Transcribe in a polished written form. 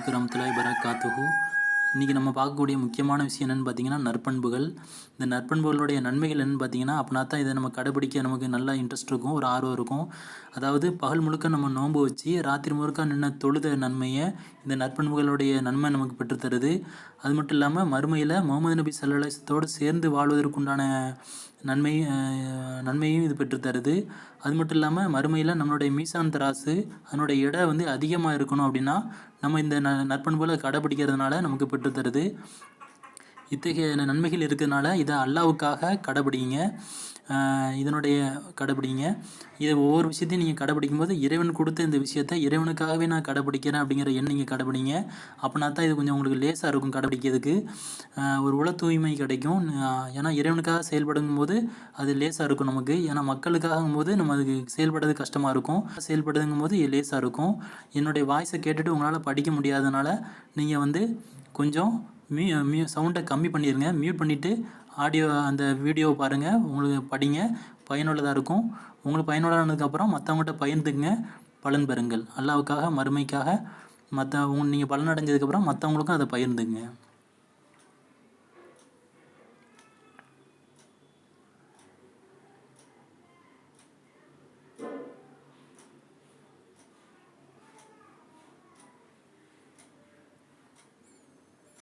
வரஹ்மத்துல்லாஹி வபரகாத்துஹு. இன்றைக்கி நம்ம பார்க்கக்கூடிய முக்கியமான விஷயம் என்னென்னு பார்த்தீங்கன்னா நற்பண்புகள். இந்த நற்பண்புகளுடைய நன்மைகள் என்னென்னு பார்த்தீங்கன்னா, அப்படின்னா தான் இதை நம்ம கடைபிடிக்க நமக்கு நல்லா இன்ட்ரெஸ்ட் இருக்கும், ஒரு ஆர்வம் இருக்கும். அதாவது பகல் முழுக்க நம்ம நோன்பு வச்சு ராத்திரி முழுக்க நின்று தொழுத நன்மையை இந்த நற்பண்புகளுடைய நன்மை நமக்கு பெற்றுத்தருது. அது மட்டும் இல்லாமல் மறுமையில் முகமது நபி ஸல்லல்லாஹு அலைஹி வஸல்லத்தோடு சேர்ந்து வாழ்வதற்குண்டான நன்மையும் இது பெற்றுத்தருது. அது மட்டும் இல்லாமல் மறுமையில் நம்மளுடைய மீசான் தராசு அதனுடைய எடை அதிகமாக இருக்கணும் அப்படின்னா நம்ம இந்த நற்பண்புகளை கடைபிடிக்கிறதுனால நமக்கு பெற்றுத்தருது. இத்தகைய நன்மைகள் இருக்கிறதுனால இதை அல்லாஹ்வுக்காக கடைபிடிங்க. இதை ஒவ்வொரு விஷயத்தையும் நீங்கள் கடைபிடிக்கும் போது இறைவன் கொடுத்த இந்த விஷயத்தை இறைவனுக்காகவே நான் கடைபிடிக்கிறேன் அப்படிங்கிற எண்ணம் நீங்கள் கடைபிடிங்க. அப்படின்னா தான் இது கொஞ்சம் உங்களுக்கு லேசாக இருக்கும் கடைபிடிக்கிறதுக்கு. ஒரு உள தூய்மை கிடைக்கும். ஏன்னா இறைவனுக்காக செயல்படும் போது அது லேசாக இருக்கும் நமக்கு. ஏன்னா மக்களுக்காகும் போது நம்ம அதுக்கு செயல்படுறது கஷ்டமாக இருக்கும். செயல்படுதுங்கும் போது லேசாக இருக்கும். என்னுடைய வாய்ஸை கேட்டுட்டு உங்களால் படிக்க முடியாதனால நீங்கள் கொஞ்சம் சவுண்டை கம்மி பண்ணிடுங்க. மியூட் பண்ணிவிட்டு ஆடியோ அந்த வீடியோவை பாருங்கள், உங்களுக்கு படிங்க, பயனுள்ளதாக இருக்கும். உங்களுக்கு பயனுள்ளதானதுக்கப்புறம் மற்றவங்கள்ட்ட பகிர்ந்துக்குங்க, பலன் பெறுங்கள். அல்லாஹ்வுக்காக மறுமைக்காக நீங்கள் பலன் அடைஞ்சதுக்கப்புறம் மற்றவங்களுக்கும் அதை பகிர்ந்துங்க.